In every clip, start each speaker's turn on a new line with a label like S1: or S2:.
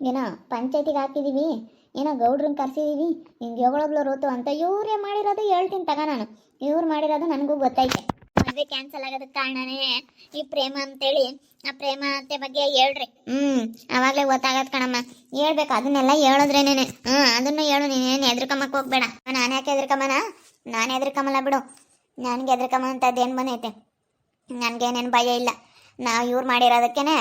S1: ಏನೋ ಪಂಚಾಯತಿಗೆ ಹಾಕಿದೀವಿ, ಏನೋ ಗೌಡ್ರನ್ನ ಕರ್ಸಿದೀವಿ, ಹಿಂಗೆ ಯಾವಾಗಲೂ ರೋತು ಅಂತ ಇವರೇ ಮಾಡಿರೋದು ಹೇಳ್ತೀನಿ ತಗ ನಾನು. ಇವ್ರು ಮಾಡಿರೋದು ನನಗೂ ಗೊತ್ತೈತೆ. ಮದುವೆ ಕ್ಯಾನ್ಸಲ್ ಆಗೋದಕ್ಕೆ ಕಾರಣನೇ ಈ ಪ್ರೇಮ ಅಂತೇಳಿ. ಆ ಪ್ರೇಮ ಅತ್ತೆ ಬಗ್ಗೆ ಹೇಳ್ರಿ. ಅವಾಗಲೇ ಗೊತ್ತಾಗತ್ ಕಣಮ್ಮ. ಹೇಳ್ಬೇಕು, ಅದನ್ನೆಲ್ಲ ಹೇಳಿದ್ರೇನೇನೆ. ಅದನ್ನು ಹೇಳು, ನೀನೇನು ಎದ್ರಕಮ್ಮಕ್ಕೆ ಹೋಗ್ಬೇಡ. ನಾನು ಯಾಕೆ ಎದ್ರಕಮ್ಮನ? ನಾನು ಎದ್ರಕಮ್ಮಲ್ಲ ಬಿಡು. ನನಗೆ ಎದ್ರಕಮ್ಮ ಅಂತದ್ದೇನು ಬಂದೈತೆ? ನನಗೇನೇನು ಭಯ ಇಲ್ಲ. ನಾವು ಇವ್ರು ಮಾಡಿರೋದಕ್ಕೇನೆ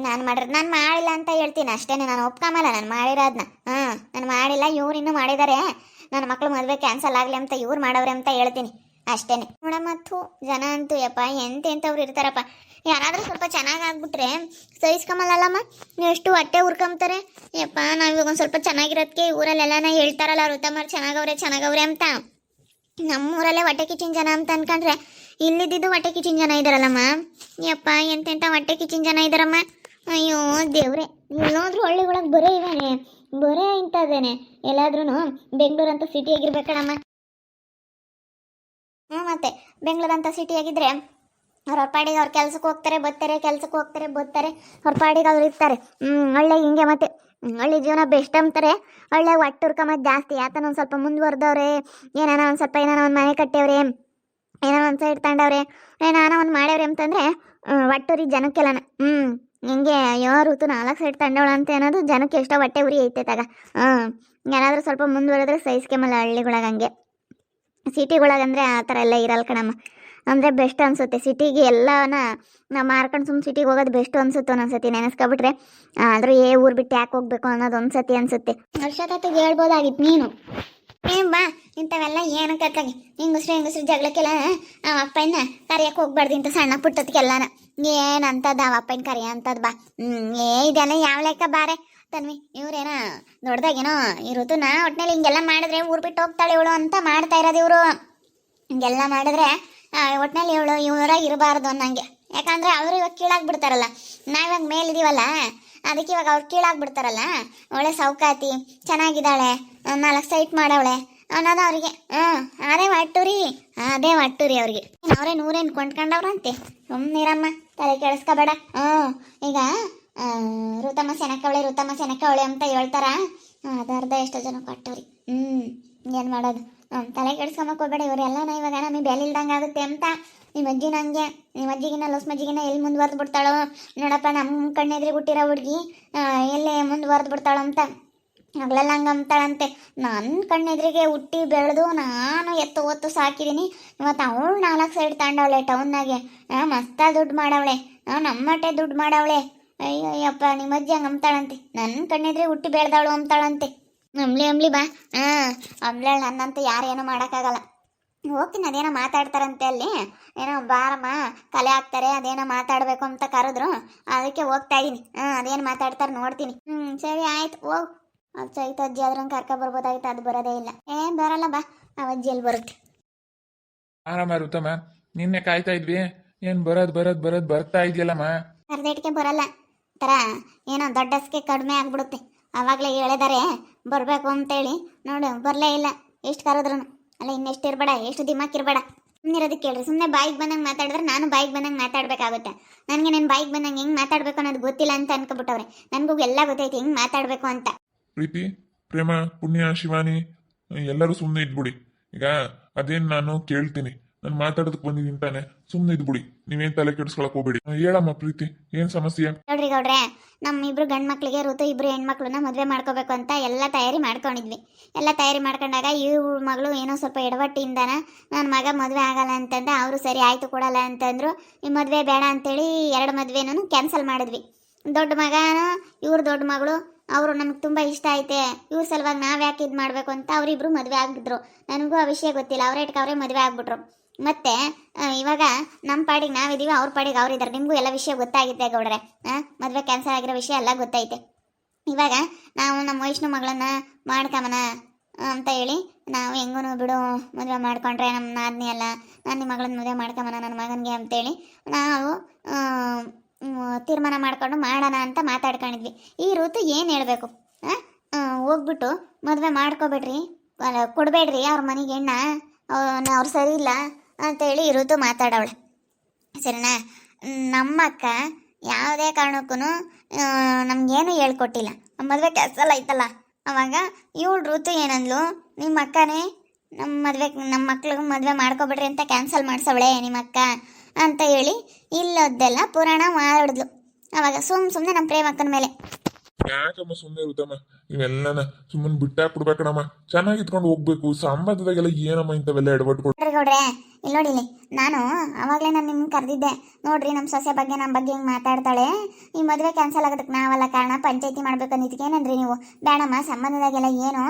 S1: ನಾನು ಮಾಡಿಲ್ಲ ಅಂತ ಹೇಳ್ತೀನಿ ಅಷ್ಟೇ. ನಾನು ಒಪ್ಕೊಂಬಲ್ಲ ನಾನು ಮಾಡಿರೋದನ್ನ. ನಾನು ಮಾಡಿಲ್ಲ, ಇವ್ರು ಇನ್ನೂ ಮಾಡಿದ್ದಾರೆ. ನನ್ನ ಮಕ್ಳು ಮದುವೆ ಕ್ಯಾನ್ಸಲ್ ಆಗಲಿ ಅಂತ ಇವ್ರು ಮಾಡವ್ರೆ ಅಂತ ಹೇಳ್ತೀನಿ ಅಷ್ಟೇನೆ. ನೋಡಮ್ಮತ್ತು ಜನ ಅಂತೂ ಯಪ್ಪ ಎಂತೆಂಥವ್ರು ಇರ್ತಾರಪ್ಪ. ಯಾರಾದರೂ ಸ್ವಲ್ಪ ಚೆನ್ನಾಗಿ ಆಗ್ಬಿಟ್ರೆ ಸಹಿಸ್ಕೊಂಬಲ್ಲಮ್ಮ, ಎಷ್ಟು ಹೊಟ್ಟೆ ಉರ್ಕೊಂತಾರೆ ಯಪ್ಪ. ನಾವಿವಾಗ ಒಂದು ಸ್ವಲ್ಪ ಚೆನ್ನಾಗಿರೋದಕ್ಕೆ ಊರಲ್ಲೆಲ್ಲನ ಹೇಳ್ತಾರಲ್ಲ, ಋತಮ್ಮರು ಚೆನ್ನಾಗವ್ರೆ ಅಂತ. ನಮ್ಮೂರಲ್ಲೇ ಹೊಟ್ಟೆ ಕಿಚ್ಚಿನ ಜನ ಅಂತ ಅನ್ಕೊಂಡ್ರೆ ಇಲ್ಲಿದ್ದು ಹೊಟ್ಟೆ ಕಿಚ್ಚಿನ ಜನ ಇದ್ದಾರಲ್ಲಮ್ಮ ಯಪ್ಪ. ಎಂತೆಂಥ ಹೊಟ್ಟೆ ಕಿಚ್ಚಿನ ಜನ ಇದ್ದಾರಮ್ಮ. ಅಯ್ಯೋ ದೇವ್ರೆ, ಎಲ್ಲಾದ್ರೂ ಹಳ್ಳಿಗಳಾಗ ಬರೇ ಇವೇನೆ, ಬರೇ ಇಂಥದ್ದೇನೆ. ಎಲ್ಲಾದ್ರೂ ಬೆಂಗಳೂರು ಅಂತ ಸಿಟಿ ಆಗಿರ್ಬೇಕಣಮ್ಮ. ಮತ್ತೆ ಬೆಂಗಳೂರು ಅಂತ ಸಿಟಿ ಆಗಿದ್ರೆ ಅವ್ರ ಪಾಡಿಗೆ ಅವ್ರು ಕೆಲ್ಸಕ್ಕೆ ಹೋಗ್ತಾರೆ ಬರ್ತಾರೆ, ಅವ್ರ ಪಾಡಿಗೆ ಅವ್ರು ಇರ್ತಾರೆ. ಒಳ್ಳೆ ಹಿಂಗೆ ಮತ್ತೆ ಹಳ್ಳಿ ಜೀವನ ಬೆಸ್ಟ್ ಅಂತಾರೆ. ಒಳ್ಳೆ ಒಟ್ಟುರ್ಕಮ್ಮದು ಜಾಸ್ತಿ. ಆತನ ಒಂದು ಸ್ವಲ್ಪ ಮುಂದುವರೆದವ್ರೆ, ಏನಾನ ಒಂದು ಸ್ವಲ್ಪ ಏನಾನ ಒಂದು ಮನೆ ಕಟ್ಟೇವ್ರೆ, ಏನೋ ಒಂದು ಸೈಡ್ ತಗೊಂಡವ್ರೆ, ಏನಾನ ಒಂದು ಮಾಡ್ಯವ್ರೆ ಅಂತಂದರೆ ಒಟ್ಟುರಿ ಜನಕ್ಕೆಲ್ಲನ. ಹಿಂಗೆ ಅಯ್ಯೋ ಋತು 4 ಸೈಡ್ ತಂಡವಳ ಅಂತ ಅನ್ನೋದು ಜನಕ್ಕೆ ಎಷ್ಟೋ ಹೊಟ್ಟೆ ಉರಿ ಐತೆ ತಗ. ಏನಾದರೂ ಸ್ವಲ್ಪ ಮುಂದುವರೆದ್ರೆ ಸಹಿಸ್ಕೆಮಲ್ಲ ಹಳ್ಳಿಗೊಳಗೆ. ಹಂಗೆ ಸಿಟಿಗೊಳಗಂದರೆ ಆ ಥರ ಎಲ್ಲ ಇರಲ್ಲ ಕಣಮ್ಮ. ಅಂದರೆ ಬೆಸ್ಟ್ ಅನಿಸುತ್ತೆ ಸಿಟಿಗೆ ಎಲ್ಲನ ನಾವು ಮಾರ್ಕೊಂಡು ಸುಮ್ಮನೆ ಸಿಟಿಗೆ ಹೋಗೋದು ಬೆಸ್ಟ್ ಅನಿಸುತ್ತೆ ಒಂದೊಂದ್ಸತಿ ನೆನೆಸ್ಕೊಬಿಟ್ರೆ. ಆದರೂ ಊರು ಬಿಟ್ಟು ಯಾಕೆ ಹೋಗ್ಬೇಕು ಅನ್ನೋದು ಒಂದ್ಸತಿ ಅನಿಸುತ್ತೆ. ವರ್ಷಕ್ಕೆ ಹೇಳ್ಬೋದಾಗಿತ್ತು ನೀನು. ಬಾ, ಇಂಥವೆಲ್ಲ ಏನು ಕತ್ತಾಗಿ ಹೆಂಗಸ್ರು ಜಗಳಕ್ಕೆಲ್ಲ ಆ ಅಪ್ಪನ ಕರಿಯಕ್ಕೆ ಹೋಗ್ಬಾರ್ದು ಇಂಥ ಸಣ್ಣ ಪುಟ್ಟದಕ್ಕೆಲ್ಲನ. ಏನಂತದ್ದು ಆ ಅಪ್ಪನ ಕರಿಯ ಅಂತದ್ ಬಾ. ಇದೆಲ್ಲ ಯಾವ ಲೆಕ್ಕ ಬಾರೆ ತನ್ವಿ. ಇವ್ರೇನ ದೊಡ್ಡದಾಗೇನೋ ಈ ಋತುನ ಒಟ್ಟಿನಲ್ಲಿ ಹಿಂಗೆಲ್ಲ ಮಾಡಿದ್ರೆ ಊರು ಬಿಟ್ಟು ಹೋಗ್ತಾಳೆ ಇವಳು ಅಂತ ಮಾಡ್ತಾ ಇರೋದು ಇವರು. ಹಿಂಗೆಲ್ಲ ಮಾಡಿದ್ರೆ ಒಟ್ಟಿನಲ್ಲಿ ಇವರಾಗಿ ಇರಬಾರ್ದು ಅನ್ನಂಗೆ. ಯಾಕಂದ್ರೆ ಅವರು ಇವಾಗ ಕೀಳಾಗ್ಬಿಡ್ತಾರಲ್ಲ, ನಾವಿವಾಗ ಮೇಲಿದೀವಲ್ಲ, ಅದಕ್ಕೆ ಇವಾಗ ಅವ್ರು ಕೀಳಾಗ್ಬಿಡ್ತಾರಲ್ಲ. ಒಳ್ಳೆ ಸೌಕಾತಿ ಚೆನ್ನಾಗಿದ್ದಾಳೆ, 4 ಸೈಟ್ ಮಾಡವಳೆ ಅನ್ನೋದು ಅವ್ರಿಗೆ. ಅದೇ ಒಟ್ಟುರಿ ಅವ್ರಿಗೆ. ಅವರೇ ನೂರೇನು ಕೊಂಡ್ಕೊಂಡವ್ರಂತೆ. ಸುಮ್ಮನಿರಮ್ಮ, ತಲೆ ಕೆಡಿಸ್ಕೋಬೇಡ. ಈಗ ಋತಮ್ಮ ಸೆನಕವಳೆ ಅಂತ ಹೇಳ್ತಾರ. ಅರ್ಧ ಎಷ್ಟೋ ಜನ ಕೊಟ್ಟವ್ರಿ. ಏನು ಮಾಡೋದು? ತಲೆ ಕೆಡಿಸ್ಕೊಂಬಕ್ ಹೋಗ್ಬೇಡ. ಇವರೆಲ್ಲ ಇವಾಗ ನಮಗೆ ಬೆಲೆ ಇಲ್ದಂಗೆ ಆಗುತ್ತೆ ಅಂತ. ನಿಮ್ಮ ಅಜ್ಜಿ ನಂಗೆ, ನಿಮ್ಮ ಅಜ್ಜಿಗಿನ ಲೊಸ್ ಮಜ್ಜಿಗಿನ ಎಲ್ಲಿ ಮುಂದುವರೆದು ಬಿಡ್ತಾಳೋ ನೋಡಪ್ಪ. ನಮ್ಮ ಕಣ್ಣೆದ್ರಿಗೆ ಹುಟ್ಟಿರೋ ಹುಡುಗಿ ಎಲ್ಲಿ ಮುಂದುವರೆದು ಬಿಡ್ತಾಳೋ ಅಂತ ಹಗಲೆಲ್ಲ ಹಂಗೆ ಅಂತಾಳಂತೆ. ನನ್ನ ಕಣ್ಣೆದ್ರಿಗೆ ಹುಟ್ಟಿ ಬೆಳೆದು ನಾನು ಒತ್ತು ಸಾಕಿದ್ದೀನಿ. ಇವತ್ತು ಅವಳು 4 ಸೈಡ್ ತಾಂಡವಳೆ ಟೌನ್ನಾಗೆ. ಮಸ್ತ ದುಡ್ಡು ಮಾಡವಳೆ, ನಮ್ಮಟ್ಟೆ ದುಡ್ಡು ಮಾಡವಳೆ. ಅಯ್ಯಪ್ಪ, ನಿಮ್ಮ ಅಜ್ಜಿ ಹಂಗೆ ಅಂತಾಳಂತೆ. ನನ್ನ ಕಣ್ಣೆದ್ರೆ ಹುಟ್ಟಿ ಬೆಳೆದವಳು ಅಂತಾಳಂತೆ. ಅಂಬ್ಲಿ ಬಾ. ಅಂಬ್ಲೇಳು ನನ್ನಂತ ಯಾರೇನು ಮಾಡೋಕ್ಕಾಗಲ್ಲ. ಹೋಗ್ತೀನಿ, ಅದೇನೋ ಮಾತಾಡ್ತಾರಂತೆ ಅಲ್ಲಿ. ಏನೋ ಬಾರಮ್ಮ ಕಲೆ ಹಾಕ್ತಾರೆ, ಅದೇನೋ ಮಾತಾಡಬೇಕು ಅಂತ ಕರೆದ್ರು, ಅದಕ್ಕೆ ಹೋಗ್ತಾ ಇದ್ದೀನಿ. ಅದೇನು ಮಾತಾಡ್ತಾರೆ ನೋಡ್ತೀನಿ. ಸರಿ ಆಯ್ತು, ಹೋಗು. ಅದು ಅಜ್ಜಿ ಆದ್ರಂಗೆ ಕರ್ಕೊಬರ್ಬೋದಾಗಿತ್ತು, ಅದು ಬರೋದೇ ಇಲ್ಲ. ಬರಲ್ಲ ಬಾ, ಆ ಅಜ್ಜಿಯಲ್ಲಿ ಬರುತ್ತೆ.
S2: ಆರಾಮ ಋತಮ್ಮ, ನಿನ್ನೆ ಕಾಯ್ತಾ ಇದ್ವಿ. ಏನು ಬರೋದು ಬರ್ತಾ ಇದೆಯಲ್ಲಮ್ಮ.
S1: ಅರ್ಧೇಟ್ಗೆ ಬರಲ್ಲ ಥರ ಏನೋ ದೊಡ್ಡಸ್ಗೆ ಕಡಿಮೆ ಆಗ್ಬಿಡುತ್ತೆ. ಆವಾಗಲೇ ಹೇಳಿದಾರೆ ಬರಬೇಕು ಅಂತೇಳಿ, ನೋಡು ಬರಲೇ ಇಲ್ಲ. ಎಷ್ಟು ಕರೆದ್ರು ಅಲ್ಲ, ಇನ್ನೆಷ್ಟು ಇರಬೇಡ, ಎಷ್ಟು ದಿಮಾಕಿರಬೇಡ. ಸುಮ್ಮನಿರೋದಕ್ಕೆ ಕೇಳ್ರಿ. ಸುಮ್ಮನೆ ಬಾಯಿಗೆ ಬಂದಂಗೆ ಮಾತಾಡಿದ್ರೆ ನಾನು ಬಾಯಿಗೆ ಬಂದಂಗೆ ಮಾತಾಡಬೇಕಾಗುತ್ತೆ. ನನಗೆ ನನ್ನ ಬಾಯಿಗೆ ಬಂದಂಗೆ ಹೆಂಗೆ ಮಾತಾಡಬೇಕು ಅನ್ನೋದು ಗೊತ್ತಿಲ್ಲ ಅಂತ ಅನ್ಕೊಬಿಟ್ಟವ್ರೆ. ನನಗೂ ಎಲ್ಲ ಗೊತ್ತೈತಿ ಹೆಂಗೆ ಮಾತಾಡಬೇಕು ಅಂತ.
S3: ಪ್ರೀತಿ, ಪ್ರೇಮ, ಪುಣ್ಯ, ಶಿವಾನಿ ಎಲ್ಲರೂ ಸುಮ್ಮನೆ ಇದ್ಬಿಡಿ. ಈಗ ಅದೇನು ನಾನು ಕೇಳ್ತೀನಿ, ನಾನು ಮಾತಾಡೋದಕ್ಕೆ ಬಂದಿದ್ದೀನಿ ತಾನೆ, ಸುಮ್ಮನೆ ಇದ್ಬಿಡಿ. ನೀವೇನು ತಲೆ ಕೆಡಿಸ್ಕೊಳಕ್ ಹೋಗ್ಬೇಡಿ. ಹೇಳಮ್ಮ ಪ್ರೀತಿ, ಏನು ಸಮಸ್ಯೆ?
S1: ನೋಡ್ರಿ ಗೌಡ್ರೆ, ನಮ್ಮಿಬ್ರು ಗಂಡು ಮಕ್ಳಿಗೆ ಋತು ಇಬ್ರು ಹೆಣ್ಮಕ್ಳನ್ನ ಮದುವೆ ಮಾಡ್ಕೋಬೇಕು ಅಂತ ಎಲ್ಲ ತಯಾರಿ ಮಾಡ್ಕೊಂಡಿದ್ವಿ. ಎಲ್ಲ ತಯಾರಿ ಮಾಡ್ಕೊಂಡಾಗ ಇವ್ರ ಮಗಳು ಏನೋ ಸ್ವಲ್ಪ ಎಡವಟ್ಟಿಂದನ ನನ್ನ ಮಗ ಮದುವೆ ಆಗಲ್ಲ ಅಂತಂದ. ಅವರು ಸರಿ ಆಯಿತು ಕೊಡಲ್ಲ ಅಂತಂದ್ರು. ಈ ಮದುವೆ ಬೇಡ ಅಂತೇಳಿ 2 ಮದುವೆನೂ ಕ್ಯಾನ್ಸಲ್ ಮಾಡಿದ್ವಿ. ದೊಡ್ಡ ಮಗನ ಇವ್ರ ದೊಡ್ಡ ಮಗಳು ಅವರು ನಮ್ಗೆ ತುಂಬ ಇಷ್ಟ ಐತೆ, ಇವ್ರ ಸಲುವಾಗಿ ನಾವು ಯಾಕೆ ಇದು ಮಾಡಬೇಕು ಅಂತ ಅವರಿಬ್ರು ಮದುವೆ ಆಗಿದ್ರು. ನನಗೂ ಆ ವಿಷಯ ಗೊತ್ತಿಲ್ಲ, ಅವರೇ ಮದುವೆ ಆಗ್ಬಿಟ್ರು. ಮತ್ತೆ ಇವಾಗ ನಮ್ಮ ಪಾಡಿಗೆ ನಾವಿದ್ದೀವಿ, ಅವ್ರ ಪಾಡಿಗೆ ಅವ್ರಿದ್ದಾರೆ. ನಿಮಗೂ ಎಲ್ಲ ವಿಷಯ ಗೊತ್ತಾಗಿದೆ ಗೌಡ್ರೆ. ಮದುವೆ ಕ್ಯಾನ್ಸಲ್ ಆಗಿರೋ ವಿಷಯ ಎಲ್ಲ ಗೊತ್ತೈತೆ. ಇವಾಗ ನಾವು ನಮ್ಮ ವೈಷ್ಣು ಮಗಳನ್ನ ಮಾಡ್ಕೊಂಬನ ಅಂತ ಹೇಳಿ ನಾವು ಹೆಂಗೂ ಬಿಡು ಮದುವೆ ಮಾಡ್ಕೊಂಡ್ರೆ ನಮ್ಮ ನಾದಿನಿ ಅಲ್ಲ, ನಾನು ನಿಮ್ಮ ಮಗಳನ್ನ ಮದುವೆ ಮಾಡ್ಕೊಂಬನ ನನ್ನ ಮಗನಿಗೆ ಅಂತೇಳಿ ನಾವು ತೀರ್ಮಾನ ಮಾಡ್ಕೊಂಡು ಮಾಡೋಣ ಅಂತ ಮಾತಾಡ್ಕೊಂಡಿದ್ವಿ. ಈ ಋತು ಏನು ಹೇಳಬೇಕು? ಹೋಗ್ಬಿಟ್ಟು ಮದುವೆ ಮಾಡ್ಕೊಬೇಡ್ರಿ, ಕೊಡಬೇಡ್ರಿ ಅವ್ರ ಮನೆಗೆ ಹೆಣ್ಣ, ಅವ್ರು ಸರಿ ಇಲ್ಲ ಅಂತೇಳಿ ಈ ಋತು ಮಾತಾಡವಳೆ. ಸರಿನಾ? ನಮ್ಮಕ್ಕ ಯಾವುದೇ ಕಾರಣಕ್ಕೂ ನಮಗೇನು ಹೇಳ್ಕೊಟ್ಟಿಲ್ಲ. ಮದುವೆ ಕ್ಯಾನ್ಸಲ್ ಆಯ್ತಲ್ಲ, ಅವಾಗ ಇವಳು ಋತು ಏನಂದ್ಲು, ನಿಮ್ಮ ಅಕ್ಕನೇ ನಮ್ಮ ಮಕ್ಳಿಗೆ ಮದುವೆ ಮಾಡ್ಕೊಬಿಡ್ರಿ ಅಂತ ಕ್ಯಾನ್ಸಲ್ ಮಾಡ್ಸವಳೆ ನಿಮ್ಮ ಅಕ್ಕ ಅಂತ ಹೇಳಿ ಇಲ್ಲದ್ದೆಲ್ಲ ಪುರಾಣ ಮಾಡಿದ್ಲು. ಅವಾಗ ಸುಮ್ಮನೆ ನಮ್ಮ ಪ್ರೇಮಕ್ಕನ ಮೇಲೆ
S3: ಯಾಕಮ್ಮ ಸುಮ್ಮನೆ ಇರುತ್ತಮ್ಮ, ಇವೆಲ್ಲನ ಸುಮ್ಮನೆ ಬಿಟ್ಟಾಕ್ಬಿಡ್ಬೇಕಣಮ್ಮ. ಚೆನ್ನಾಗಿ ಇಟ್ಕೊಂಡು ಹೋಗ್ಬೇಕು. ಸಂಬಂಧದಾಗೆಲ್ಲ ಏನಮ್ಮ ಇಂಥವೆಲ್ಲ ಎಡವಟ್ಕೊಡು.
S1: ನೋಡ್ರಿ ಗೌಡ್ರೆ, ಇಲ್ಲಿ ನೋಡಿಲಿ, ನಾನು ಅವಾಗಲೇ ನಾನು ನಿಮ್ಗೆ ಕರೆದಿದ್ದೆ. ನೋಡ್ರಿ ನಮ್ಮ ಸೊಸೆ ಬಗ್ಗೆ ನಮ್ಮ ಬಗ್ಗೆ ಹಿಂಗೆ ಮಾತಾಡ್ತಾಳೆ, ಈ ಮದುವೆ ಕ್ಯಾನ್ಸಲ್ ಆಗೋದಕ್ಕೆ ನಾವಲ್ಲ ಕಾರಣ, ಪಂಚಾಯತಿ ಮಾಡ್ಬೇಕು ಅಂದಿದ್ದಕ್ಕೆ ಏನಂದ್ರಿ ನೀವು? ಬೇಡಮ್ಮ, ಸಂಬಂಧದಾಗೆಲ್ಲ ಏನು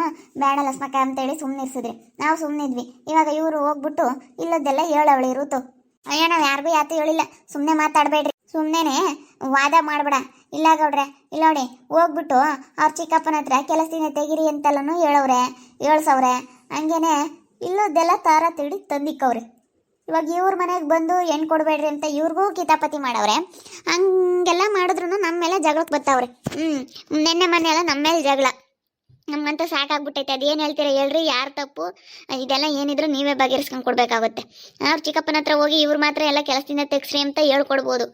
S1: ಬೇಡ ಲಸ್ಮಕ್ಕ ಅಂತೇಳಿ ಸುಮ್ಮನೆ ಇರ್ಸಿದ್ರಿ. ನಾವು ಸುಮ್ಮನಿದ್ವಿ. ಇವಾಗ ಇವರು ಹೋಗ್ಬಿಟ್ಟು ಇಲ್ಲದ್ದೆಲ್ಲ ಹೇಳವಳಿ ಋತು. ಅಯ್ಯೋ, ನಾವು ಯಾರಿಗೂ ಯಾತು ಹೇಳಿಲ್ಲ, ಸುಮ್ಮನೆ ಮಾತಾಡಬೇಡ್ರಿ, ಸುಮ್ಮನೆ ವಾದ ಮಾಡಬೇಡ. ಇಲ್ಲ ಗೌಡ್ರೆ, ಇಲ್ಲ ನೋಡಿ, ಹೋಗ್ಬಿಟ್ಟು ಅವ್ರ ಚಿಕ್ಕಪ್ಪನ ಹತ್ರ ಕೆಲಸದಿಂದ ತೆಗಿರಿ ಅಂತೆಲ್ಲನೂ ಹೇಳ್ಸವ್ರೆ. ಹಂಗೇನೆ ಇಲ್ಲದ್ದೆಲ್ಲ ತಾರ ತಿಳಿ ತಂದಿಕ್ಕವ್ರೆ. ಇವಾಗ ಇವ್ರ ಮನೆಗೆ ಬಂದು ಹೆಣ್ಣು ಕೊಡಬೇಡ್ರಿ ಅಂತ ಇವ್ರಿಗೂ ಕಿತಾಪತಿ ಮಾಡವ್ರೆ. ಹಂಗೆಲ್ಲ ಮಾಡಿದ್ರು ನಮ್ಮ ಮೇಲೆ ಜಗಳಕ್ಕೆ ಬರ್ತಾವ್ರೆ. ನಿನ್ನೆ ಮೊನ್ನೆ ಎಲ್ಲ ನಮ್ಮ ಮೇಲೆ ಜಗಳ. ನಮ್ಗಂತೂ ಸಾಕಾಗ್ಬಿಟ್ಟೈತೆ. ಅದೇನು ಹೇಳ್ತೀರಾ ಹೇಳ್ರಿ, ಯಾರು ತಪ್ಪು? ಇದೆಲ್ಲ ಏನಿದ್ರು ನೀವೇ ಬಗೆಹರಿಸ್ಕೊಂಡು ಕೊಡ್ಬೇಕಾಗುತ್ತೆ. ಅವ್ರ ಚಿಕ್ಕಪ್ಪನ ಹತ್ರ ಹೋಗಿ ಇವ್ರು ಮಾತ್ರ ಎಲ್ಲ ಕೆಲಸದಿಂದ ತೆಗ್ಸ್ರಿ ಅಂತ ಹೇಳ್ಕೊಡ್ಬೋದು.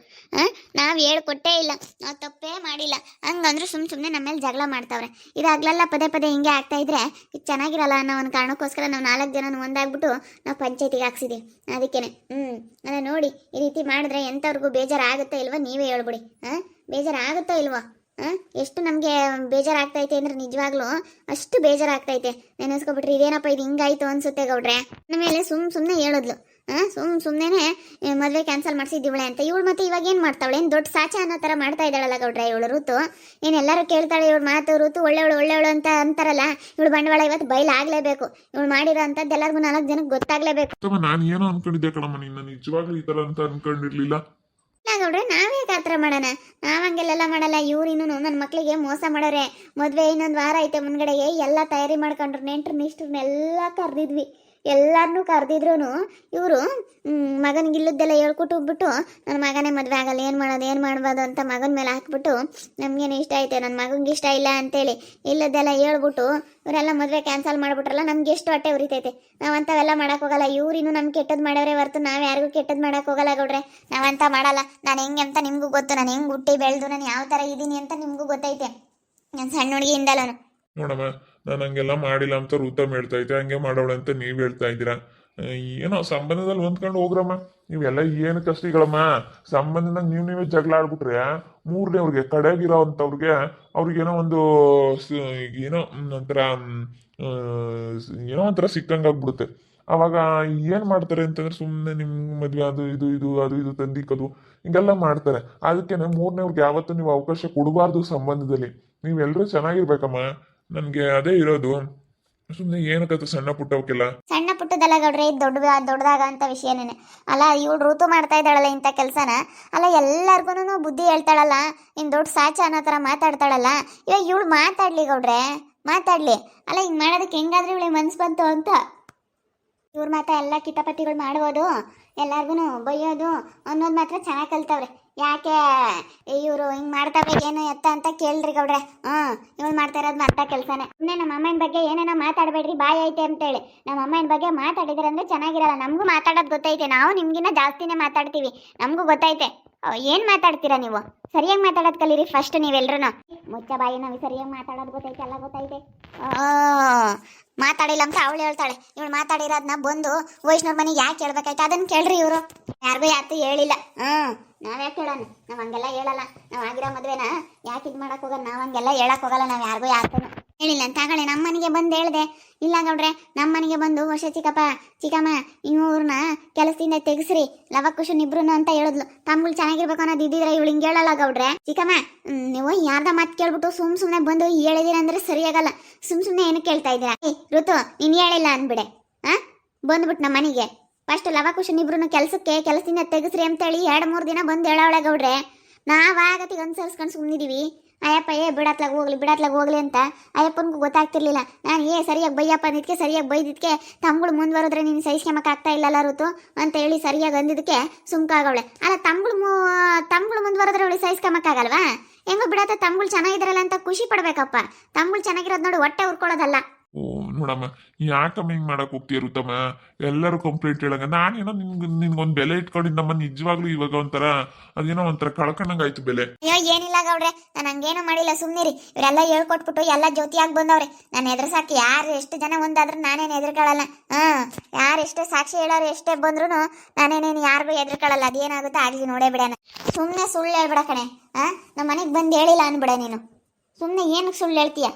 S1: ನಾವು ಹೇಳ್ಕೊಟ್ಟೇ ಇಲ್ಲ, ನಾವು ತಪ್ಪೇ ಮಾಡಿಲ್ಲ. ಹಂಗಂದ್ರೆ ಸುಮ್ಮನೆ ನಮ್ಮ ಮೇಲೆ ಜಗಳ ಮಾಡ್ತಾವ್ರೆ. ಇದಾಗ್ಲೆಲ್ಲ ಪದೇ ಪದೇ ಹಿಂಗೆ ಆಗ್ತಾ ಇದ್ರೆ ಇದು ಚೆನ್ನಾಗಿರಲ್ಲ ಅನ್ನೋ ಒಂದು ಕಾರಣಕ್ಕೋಸ್ಕರ ನಾವು 4 ಜನ ಒಂದಾಗ್ಬಿಟ್ಟು ನಾವು ಪಂಚಾಯತಿಗೆ ಹಾಕ್ಸಿದ್ದೀವಿ. ಅದಕ್ಕೇನೆ ಅದೇ ನೋಡಿ, ಈ ರೀತಿ ಮಾಡಿದ್ರೆ ಎಂಥವ್ರಿಗೂ ಬೇಜಾರಾಗುತ್ತೋ ಇಲ್ವೋ ನೀವೇ ಹೇಳ್ಬಿಡಿ. ಬೇಜಾರಾಗುತ್ತೋ ಇಲ್ವೋ? ಎಷ್ಟು ನಮಗೆ ಬೇಜಾರಾಗ್ತೈತೆ ಅಂದ್ರೆ ನಿಜವಾಗ್ಲೂ ಅಷ್ಟು ಬೇಜಾರಾಗ್ತೈತೆ. ನೆನೆಸ್ಕೊಬಿಟ್ರಿ, ಇದೇನಪ್ಪ ಇದು ಹಿಂಗಾಯ್ತು ಅನ್ಸುತ್ತೆ ಗೌಡ್ರೆ. ಆಮೇಲೆ ಸುಮ್ಮನೆ ಹೇಳಿದ್ಲು, ಸುಮ್ಮನೆ ಮದುವೆ ಕ್ಯಾನ್ಸಲ್ ಮಾಡಿಸಿದ್ದೀವಳೆ ಅಂತ. ಇವಳು ಮತ್ತೆ ಇವಾಗ ಏನು ಮಾಡ್ತಾವಳೆ? ಏನು ದೊಡ್ಡ ಸಾಚ ಅನ್ನೋ ಥರ ಮಾಡ್ತಾ ಇದ್ದಾಳಲ್ಲ ಗೌಡ್ರೆ ಇವಳು ಋತು. ಏನು ಎಲ್ಲರೂ ಕೇಳ್ತಾಳೆ ಇವಳು ಮಾತು, ಋತು ಒಳ್ಳೆವಳು ಅಂತ ಅಂತಾರಲ್ಲ. ಇವಳು ಬಂಡವಾಳ ಇವತ್ತು ಬಯಲಾಗಲೇಬೇಕು. ಇವಳು ಮಾಡಿರೋ ಅಂಥದ್ದು ಎಲ್ಲರಿಗೂ 4 ಜನಕ್ಕೆ ಗೊತ್ತಾಗಲೇಬೇಕು.
S3: ನಾನು ಏನೋ ಅನ್ಕೊಂಡಿದ್ದೆ ಕಣಮ್ಮ, ನಿನ್ನ ನಿಜವಾಗ್ಲೂ ಈ ತರ ಅಂತ ಅನ್ಕೊಂಡಿರ್ಲಿಲ್ಲ.
S1: ಇಲ್ಲ ಗೌಡ್ರೆ, ನಾವೇ ಪಾತ್ರ ಮಾಡೋಣ, ನಾವಂಗೆಲ್ಲ ಮಾಡಲ್ಲ. ಇವ್ರಿನ್ನೂ ನನ್ನ ಮಕ್ಕಳಿಗೆ ಮೋಸ ಮಾಡೋರೆ. ಮದುವೆ ಇನ್ನೊಂದು ವಾರ ಐತೆ ಮುಂದ್ಗಡೆಗೆ, ಎಲ್ಲ ತಯಾರಿ ಮಾಡ್ಕೊಂಡ್ರು, ನೆಂಟ್ರು ನಿಷ್ಟ್ರನ್ನೆಲ್ಲ ಕರೆದಿದ್ವಿ. ಎಲ್ಲರನ್ನೂ ಕರೆದಿದ್ರು ಇವರು ಮಗನಿಗೆ ಇಲ್ಲದ್ದೆಲ್ಲ ಹೇಳ್ಕೊಟ್ಟು ಹೋಗ್ಬಿಟ್ಟು ನನ್ನ ಮಗನೇ ಮದುವೆ ಆಗಲ್ಲ, ಏನು ಮಾಡ್ಬೋದು ಅಂತ ಮಗನ ಮೇಲೆ ಹಾಕ್ಬಿಟ್ಟು ನಮಗೇನು ಇಷ್ಟ ಐತೆ, ನನ್ನ ಮಗನಿಗೆ ಇಷ್ಟ ಇಲ್ಲ ಅಂತೇಳಿ ಇಲ್ಲದ್ದೆಲ್ಲ ಹೇಳ್ಬಿಟ್ಟು ಇವರೆಲ್ಲ ಮದುವೆ ಕ್ಯಾನ್ಸಲ್ ಮಾಡಿಬಿಟ್ರಲ್ಲ. ನಮ್ಗೆ ಎಷ್ಟು ಹೊಟ್ಟೆ ಉರಿತೈತೆ. ನಾವು ಅಂಥವೆಲ್ಲ ಮಾಡೋಕ್ಕೋಗಲ್ಲ. ಇವ್ರಿನ್ನೂ ನಮ್ಗೆ ಕೆಟ್ಟದ್ದು ಮಾಡೋರೆ ಹೊರತು ನಾವು ಯಾರಿಗೂ ಕೆಟ್ಟದ್ದು ಮಾಡೋಕ್ಕೋಗಲ್ಲ ಗೌಡ್ರೆ. ನಾವಂತ ಮಾಡಲ್ಲ. ನಾನು ಹೆಂಗೆ ಅಂತ ನಿಮಗೂ ಗೊತ್ತು. ನಾನು ಹೆಂಗೆ ಹುಟ್ಟಿ ಬೆಳೆದು ನಾನು ಯಾವ ಥರ ಇದ್ದೀನಿ ಅಂತ ನಿಮಗೂ ಗೊತ್ತೈತೆ. ನಾನು ಸಣ್ಣ ಹುಡುಗಿಯಿಂದಲೂ
S3: ನೋಡಮ್ಮ, ನಾನು ಹಂಗೆಲ್ಲ ಮಾಡಿಲ್ಲ ಅಂತ ಋತಮ್ ಹೇಳ್ತಾ ಇದ್ದೆ, ಹಂಗೆ ಮಾಡೋಳೆ ಅಂತ ನೀವ್ ಹೇಳ್ತಾ ಇದ್ದೀರಾ. ಏನೋ ಸಂಬಂಧದಲ್ಲಿ ಹೊಂದ್ಕೊಂಡು ಹೋಗ್ರಮ್ಮ. ನೀವೆಲ್ಲ ಏನು ಕಷ್ಟಿಗಳಮ್ಮ. ಸಂಬಂಧದಾಗ ನೀವೇ ಜಗಳ ಆಡ್ಬಿಟ್ರೆ ಮೂರನೇವ್ರಿಗೆ ಕಡೆಗಿರೋ ಅಂತವ್ರಿಗೆ ಅವ್ರಿಗೇನೋ ಒಂದು ಏನೋ ಒಂಥರ ಸಿಕ್ಕಂಗಾಗ್ಬಿಡುತ್ತೆ. ಅವಾಗ ಏನ್ ಮಾಡ್ತಾರೆ ಅಂತಂದ್ರೆ ಸುಮ್ಮನೆ ನಿಮ್ ಮದ್ವೆ ಅದು ಇದು ತಂದಿಕ್ಕದು ಹಿಂಗೆಲ್ಲ ಮಾಡ್ತಾರೆ. ಅದಕ್ಕೇನೆ ಮೂರನೇವ್ರಿಗೆ ಯಾವತ್ತೂ ನೀವು ಅವಕಾಶ ಕೊಡಬಾರ್ದು ಸಂಬಂಧದಲ್ಲಿ. ನೀವೆಲ್ಲರೂ ಚೆನ್ನಾಗಿರ್ಬೇಕಮ್ಮ. ನನ್ಗೆ ಅದೇ ಇರೋದು. ಸುಮ್ಮನೆ ಏನಕ್ಕಂತ ಸಣ್ಣ ಪುಟ್ಟವಕ್ಕೆಲ್ಲ.
S1: ಸಣ್ಣ ಪುಟ್ಟದಲ್ಲ ಗೌಡ್ರೆ, ಇದು ದೊಡ್ಡದಾಗ ಅಂತ ವಿಷಯನೇ ಅಲ್ಲ. ಇವಳು ಋತು ಮಾಡ್ತಾ ಇದ್ದಾಳಲ್ಲ ಇಂಥ ಕೆಲಸನ, ಅಲ್ಲ ಎಲ್ಲರಿಗೂ ಬುದ್ಧಿ ಹೇಳ್ತಾಳಲ್ಲ. ಇನ್ನು ದೊಡ್ಡ ಸಾಚ ಅನ್ನೋ ಥರ ಮಾತಾಡ್ತಾಳಲ್ಲ. ಇವಾಗ ಇವಳು ಮಾತಾಡ್ಲಿ ಗೌಡ್ರೆ, ಮಾತಾಡ್ಲಿ. ಅಲ್ಲ ಹಿಂಗೆ ಮಾಡೋದಕ್ಕೆ ಹೆಂಗಾದ್ರೆ ಇವಳಿಗೆ ಮನ್ಸು ಬಂತು ಅಂತ ಇವ್ರ ಮಾತ್ರ ಎಲ್ಲ ಕಿತಾಪತಿಗಳು ಮಾಡ್ಬೋದು, ಎಲ್ಲಾರ್ಗು ಬೈಯೋದು ಅನ್ನೋದು ಮಾತ್ರ ಚೆನ್ನಾಗಿ ಕಲ್ತವ್ರೆ. ಯಾಕೆ ಇವರು ಹಿಂಗೆ ಮಾಡ್ತಾವೆ ಏನು ಎತ್ತ ಅಂತ ಕೇಳ್ರಿ ಗೌಡ್ರೆ. ಇವ್ಳು ಮಾಡ್ತಾ ಇರೋದು ಮಾತ್ರ ಕೆಲಸನೇ. ಸುಮ್ಮನೆ ನಮ್ಮ ಅಮ್ಮನ ಬಗ್ಗೆ ಏನೇನೋ ಮಾತಾಡಬೇಡ್ರಿ, ಬಾಯಿ ಐತೆ ಅಂತೇಳಿ. ನಮ್ಮ ಅಮ್ಮನ ಬಗ್ಗೆ ಮಾತಾಡಿದ್ರೆ ಅಂದರೆ ಚೆನ್ನಾಗಿರಲ್ಲ. ನಮಗೂ ಮಾತಾಡೋದು ಗೊತ್ತೈತೆ, ನಾವು ನಿಮ್ಗಿನ್ನ ಜಾಸ್ತಿನೇ ಮಾತಾಡ್ತೀವಿ, ನಮಗೂ ಗೊತ್ತೈತೆ. ಏನು ಮಾತಾಡ್ತೀರಾ ನೀವು? ಸರಿಯಾಗಿ ಮಾತಾಡೋದು ಕಲೀರಿ ಫಸ್ಟ್ ನೀವೆಲ್ರೂ. ಮುಚ್ಚ ಬಾಯಿ, ನಾವು ಸರಿಯಾಗಿ ಮಾತಾಡೋದು ಗೊತ್ತೈತೆ, ಎಲ್ಲ ಗೊತ್ತೈತೆ. ಮಾತಾಡಿಲ್ಲ ಅಂತ ಅವಳು ಹೇಳ್ತಾಳೆ. ಇವಳು ಮಾತಾಡಿರೋದನ್ನ ಬಂದು ವೈಷ್ಣವ್ರ ಮನೆಗೆ ಯಾಕೆ ಹೇಳ್ಬೇಕಾಯ್ತು? ಅದನ್ನು ಕೇಳ್ರಿ ಇವರು. ಯಾರಿಗೂ ಯಾತು ಹೇಳಿಲ್ಲ. ನಾವ್ಯಾಕೆ ಹೇಳೋಣ? ನಾವು ಹಂಗೆಲ್ಲ ಹೇಳಲ್ಲ. ನಾವು ಆಗಿರೋ ಮದುವೆನ ಯಾಕೆ ಇದು ಮಾಡಕ್ಕೆ ಹೋಗೋಣ? ನಾವು ಹಂಗೆಲ್ಲ ಹೇಳಕ್ಕೆ ಹೋಗಲ್ಲ. ನಾವು ಯಾರಿಗೂ ಯಾತೂ ಹೇಳಿಲ್ಲ ಅಂತ ಆಗಳೆ ನಮ್ಮ ಮನೆಗೆ ಬಂದು ಹೇಳ್ದೆ. ಇಲ್ಲ ಗೌಡ್ರೆ, ನಮ್ಮ ಮನೆಗೆ ಬಂದು ವರ್ಷ ಚಿಕ್ಕಮ್ಮ ಇವ್ರನ್ನ ಕೆಲಸದಿಂದ ತೆಗಿಸ್ರಿ ಲವಕುಶನ್ ಇಬ್ರು ಅಂತ ಹೇಳಿದ್ಲು. ತಮ್ಗಳು ಚೆನ್ನಾಗಿರ್ಬೇಕು ಅನ್ನೋದು ಇದ್ದಿದ್ರೆ ಇವಳು ಹಿಂಗೆ ಹೇಳಲ್ಲ ಗೌಡ್ರೆ. ಚಿಕ್ಕಮ್ಮ, ನೀವು ಯಾರ್ದ ಮಾತು ಕೇಳ್ಬಿಟ್ಟು ಸುಮ್ಮನೆ ಬಂದು ಹೇಳಿದಿರ ಅಂದ್ರೆ ಸರಿಯಾಗಲ್ಲ. ಸುಮ್ಮನೆ ಏನು ಕೇಳ್ತಾ ಇದ್ದೀರಾ? ಋತು, ನೀನು ಹೇಳಿಲ್ಲ ಅಂದ್ಬಿಡೆ. ಬಂದ್ಬಿಟ್ಟು ನಮ್ಮ ಮನೆಗೆ ಫಸ್ಟ್ ಲವಕುಶನ್ ಇಬ್ರು ಕೆಲಸದಿಂದ ತೆಗಿಸ್ರಿ ಅಂತೇಳಿ 2-3 ದಿನ ಬಂದು ಹೇಳವಳೆ ಗೌಡ್ರೆ. ನಾವಾಗತ್ತಿಗೆ ಅನುಸರಿಸ್ಕೊಂಡು ಸುಮ್ಮನಿದ್ದೀವಿ. ಅಯ್ಯಪ್ಪ ಬಿಡತ್ಲಾಗ ಹೋಗ್ಲಿ ಅಂತ ಅಯ್ಯಪ್ಪನಿಗೂ ಗೊತ್ತಾಗ್ತಿರ್ಲಿಲ್ಲ. ನಾನು ಸರಿಯಾಗಿ ಬೈಯಪ್ಪ ಅಂದಿದ್ದಕ್ಕೆ, ಸರಿಯಾಗಿ ಬೈದಿದ್ದಕ್ಕೆ ತಮ್ಗಳು ಮುಂದುವರೆದ್ರೆ ನೀನು ಸಹಿಸ್ಕೊಂಬಕ್ಕೆ ಆಗ್ತಾ ಇಲ್ಲಲ್ಲ ಋತು ಅಂತ ಹೇಳಿ ಸರಿಯಾಗಿ ಅಂದಿದ್ದಕ್ಕೆ ಸುಮ್ಕಾಗವಳೆ. ಅಲ್ಲ, ತಮ್ಗಳು ಮುಂದುವರೆದ್ರೆ ಅವಳು ಸಹಿಸ್ಕೊಂಬಕ್ಕಾಗಲ್ವಾ? ಹೆಂಗೋ ಬಿಡತ್ತ, ತಮ್ಗಳು ಚೆನ್ನಾಗಿದ್ರಲ್ಲ ಅಂತ ಖುಷಿ ಪಡ್ಬೇಕಪ್ಪ. ತಮ್ಗಳು ಚೆನ್ನಾಗಿರೋದು ನೋಡಿ ಹೊಟ್ಟೆ ಉರ್ಕೊಳ್ಳೋದಲ್ಲ.
S3: ನೋಡಮ್ಮ ಯಾಕಮ್ಮ ಹಿಂಗ್ ಮಾಡಕ್ ಹೋಗ್ತೀಯ ರುತಮ್ಮ? ಎಲ್ಲರೂ ಕಂಪ್ಲೇಂಟ್ ಹೇಳಂಗ ನಾನೇನೋ ನಿನ್ಗೊಂದ್ ಬೆಲೆ ಇಟ್ಕೊಂಡಿದ್ದಮ್ಮ. ನಿಜವಾಗ್ಲೂ ಇವಾಗ ಅದೇನೋ ಒಂಥರ ಕಳ್ಕೊಂಡಂಗಾಯ್ತು ಬೆಲೆ.
S1: ಅಯ್ಯೋ ಏನಿಲ್ಲ ಗೌಡ್ರೆ, ನಾನು ಹಂಗೇನು ಮಾಡಿಲ್ಲ, ಸುಮ್ಮನಿರಿ. ಇವರೆಲ್ಲ ಹೇಳ್ಕೊಟ್ಬಿಟ್ಟು ಎಲ್ಲ ಜ್ಯೋತಿಯಾಗಿ ಬಂದವ್ರೆ. ನಾನು ಎದುರ್ಸಾಕಿ ಯಾರು ಎಷ್ಟು ಜನ ಒಂದಾದ್ರೂ ನಾನೇನು ಎದುರ್ಕೊಳ್ಳಲ್ಲ. ಯಾರು ಎಷ್ಟೇ ಸಾಕ್ಷಿ ಹೇಳೋರು ಎಷ್ಟೇ ಬಂದ್ರು ನಾನೇನೇನು ಯಾರಿಗೂ ಎದುರ್ಕೊಳ್ಳಲ್ಲ. ಅದೇನಾಗುತ್ತೆ ಆಗ್ಲಿ, ನೋಡೇ ಬಿಡೋಣ. ಸುಮ್ಮನೆ ಸುಳ್ಳು ಹೇಳ್ಬಿಡ ಕಣೆ. ನಮ್ಮ ಮನೆಗೆ ಬಂದು ಹೇಳಿಲ್ಲ ಅನ್ಬಿಡ ನೀನು. ಸುಮ್ಮನೆ ಏನಕ್ಕೆ ಸುಳ್ಳು ಹೇಳ್ತೀಯ?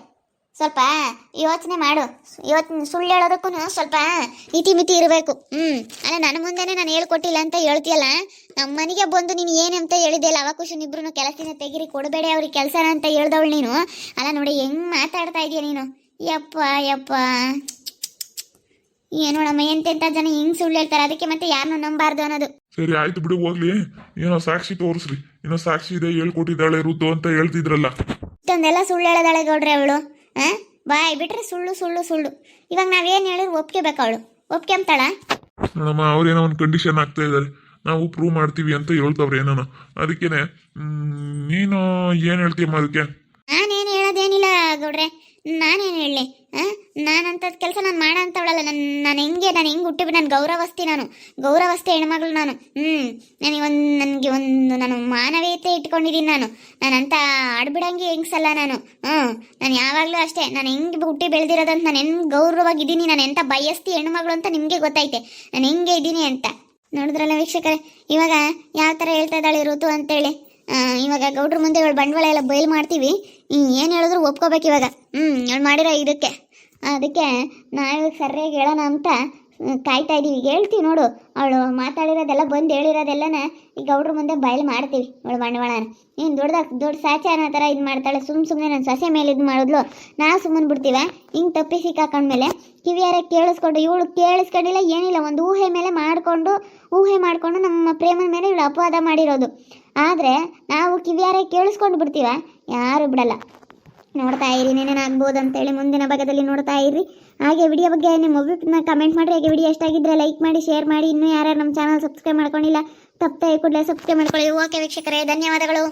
S1: ಸ್ವಲ್ಪ ಯೋಚನೆ ಮಾಡು. ಸುಳ್ಳು ಹೇಳೋದಕ್ಕೂ ಸ್ವಲ್ಪ ಇತಿಮಿತಿ ಇರಬೇಕು. ಅಲ್ಲ, ನನ್ನ ಮುಂದೆನೇ ನಾನು ಹೇಳ್ಕೊಟ್ಟಿಲ್ಲ ಅಂತ ಹೇಳ್ತೀಯಲ್ಲ. ನಮ್ಮ ಮನೆಗೆ ಬಂದು ನೀನು ಏನಂತ ಹೇಳಿದೆ ಇಲ್ಲ, ಅವಕುಶನ್ ಇಬ್ರು ಕೆಲಸದಿಂದ ತೆಗಿರಿ, ಕೊಡಬೇಡಿ ಅವ್ರಿಗೆ ಕೆಲಸನ ಅಂತ ಹೇಳ್ದವಳು ನೀನು. ಅಲ್ಲ ನೋಡಿ ಹೆಂಗ್ ಮಾತಾಡ್ತಾ ಇದೀಯ ನೀನು. ಯಪ್ಪ ಯಪ್ಪ, ಏನೋಡಮ್ಮ, ಎಂತೆಂಥ ಜನ ಹಿಂಗ್ ಸುಳ್ಳು ಹೇಳ್ತಾರೆ. ಅದಕ್ಕೆ ಮತ್ತೆ ಯಾರನ್ನೂ ನಂಬಾರ್ದು ಅನ್ನೋದು.
S3: ಸರಿ ಆಯ್ತು ಬಿಡು, ಹೋಗ್ಲಿ. ಏನೋ ಸಾಕ್ಷಿ ತೋರಿಸ್ರಿ. ಏನೋ ಸಾಕ್ಷಿ ಇದೆ, ಹೇಳ್ಕೊಟ್ಟಿದ್ದಾಳೆ ರುತು ಅಂತ ಹೇಳ್ತಿದ್ರಲ್ಲ.
S1: ಇಷ್ಟೊಂದೆಲ್ಲ ಸುಳ್ಳು ಹೇಳದಾಳೆ ಗೌಡ್ರೆ ಅವಳು. ಬಾಯ್ ಬಿಟ್ರೆ ಸುಳ್ಳು ಸುಳ್ಳು ಸುಳ್ಳು. ಇವಾಗ ನಾವೇನು ಹೇಳಿದ್ರು ಒಪ್ಕೋಬೇಕು. ಅವಳು ಒಪ್ಕೊಂತಾಳ?
S3: ನೋಡಮ್ಮ, ಅವ್ರೇನೋ ಒಂದು ಕಂಡೀಷನ್ ಆಗ್ತಾ ಇದ್ದಾರೆ, ನಾವು ಪ್ರೂವ್ ಮಾಡ್ತೀವಿ ಅಂತ ಹೇಳ್ತವ್ರೆ ಏನೋ. ಅದಕ್ಕೇನೆ ನೀನು ಏನ್ ಹೇಳ್ತೀಯಮ್ಮ ಅದಕ್ಕೆ?
S1: ನಾನೇನು ಹೇಳೋದೇನಿಲ್ಲ ಗೌಡ್ರೆ, ನಾನೇನು ಹೇಳಲಿ? ನಾನಂಥದ್ದು ಕೆಲಸ ನಾನು ಮಾಡೋಂಥವಳಲ್ಲ. ನಾನು ಹೆಂಗೆ ಹುಟ್ಟಿಬಿಟ್ಟು ನಾನು ಗೌರವಸ್ತಿ ಹೆಣ್ಮಗಳು ನಾನು. ನನಗೆ ನಾನು ಮಾನವೀಯತೆ ಇಟ್ಕೊಂಡಿದ್ದೀನಿ. ನಾನಂತ ಆಡ್ಬಿಡಂಗೆ ಹೆಂಗ್ಸಲ್ಲ ನಾನು. ನಾನು ಯಾವಾಗಲೂ ಅಷ್ಟೇ. ನಾನು ಹೆಂಗೆ ಹುಟ್ಟಿ ಬೆಳೆದಿರೋದಂತ ನಾನು ಹೆಂಗೆ ಗೌರವವಾಗಿದ್ದೀನಿ, ನಾನು ಎಂಥ ಬಯಸ್ತಿ ಹೆಣ್ಮಗಳು ಅಂತ ನಿಮಗೆ ಗೊತ್ತೈತೆ ನಾನು ಹೆಂಗೆ ಇದ್ದೀನಿ ಅಂತ. ನೋಡಿದ್ರಲ್ಲ ವೀಕ್ಷಕರೇ, ಇವಾಗ ಯಾವ ಥರ ಹೇಳ್ತಾ ಇದ್ದಾಳೆ ಋತು ಅಂತೇಳಿ. ಇವಾಗ ಗೌಡ್ರ ಮುಂದೆ ಇವಳು ಬಂಡವಾಳ ಎಲ್ಲ ಬಯಲು ಮಾಡ್ತೀವಿ. ಏನು ಹೇಳಿದ್ರು ಒಪ್ಕೋಬೇಕು ಇವಾಗ. ಇವಳು ಮಾಡಿರೋ ಇದಕ್ಕೆ. ಅದಕ್ಕೆ ನಾವಿವಾಗ ಸರಿಯಾಗಿ ಹೇಳೋಣ ಅಂತ ಕಾಯ್ತಾ ಇದ್ದೀವಿ. ಹೇಳ್ತೀವಿ ನೋಡು, ಅವಳು ಮಾತಾಡಿರೋದೆಲ್ಲ ಬಂದು ಹೇಳಿರೋದೆಲ್ಲನ ಈ ಗೌಡ್ರ ಮುಂದೆ ಬಯಲು ಮಾಡ್ತೀವಿ. ಅವಳು ಬಂಡವಾಳನ ಏನು ದೊಡ್ಡ ಸಾಚೆ ಅನ್ನೋ ಥರ ಇದು ಮಾಡ್ತಾಳೆ. ಸುಮ್ಮನೆ ನನ್ನ ಸೊಸೆ ಮೇಲೆ ಇದು ಮಾಡಿದ್ಲು, ನಾವು ಸುಮ್ಮನೆ ಬಿಡ್ತೀವ? ಹಿಂಗೆ ತಪ್ಪಿ ಸಿಕ್ಕಾಕೊಂಡ್ಮೇಲೆ ಕಿವಿಯಾರ ಕೇಳಿಸ್ಕೊಂಡು, ಇವಳು ಕೇಳಿಸ್ಕೊಂಡಿಲ್ಲ ಏನಿಲ್ಲ, ಒಂದು ಊಹೆ ಮಾಡಿಕೊಂಡು ನಮ್ಮ ಪ್ರೇಮನ ಮೇಲೆ ಇವಳು ಅಪವಾದ ಮಾಡಿರೋದು. ಆದರೆ ನಾವು ಕಿವಿಯಾರ ಕೇಳಿಸ್ಕೊಂಡು ಬಿಡ್ತೀವ? ಯಾರು ಬಿಡಲ್ಲ. ನೋಡ್ತಾ ಇರಿ, ಏನೇನಾಗ್ಬೋದು ಅಂತೇಳಿ ಮುಂದಿನ ಭಾಗದಲ್ಲಿ ನೋಡ್ತಾ ಇರಿ. ಹಾಗೆ ವಿಡಿಯೋ ಬಗ್ಗೆ ನಿಮ್ಮ ಒಬ್ಬರನ್ನ ಕಮೆಂಟ್ ಮಾಡಿರಿ. ಹಾಗೆ ವಿಡಿಯೋ ಎಷ್ಟಾಗಿದ್ದರೆ ಲೈಕ್ ಮಾಡಿ, ಶೇರ್ ಮಾಡಿ. ಇನ್ನೂ ಯಾರು ನಮ್ಮ ಚಾನಲ್ ಸಬ್ಸ್ಕ್ರೈಬ್ ಮಾಡ್ಕೊಂಡಿಲ್ಲ, ತಪ್ಪದೆ ಕೂಡಲೇ ಸಬ್ಸ್ಕ್ರೈಬ್ ಮಾಡ್ಕೊಳ್ಳಿ. ಓಕೆ ವೀಕ್ಷಕರೇ, ಧನ್ಯವಾದಗಳು.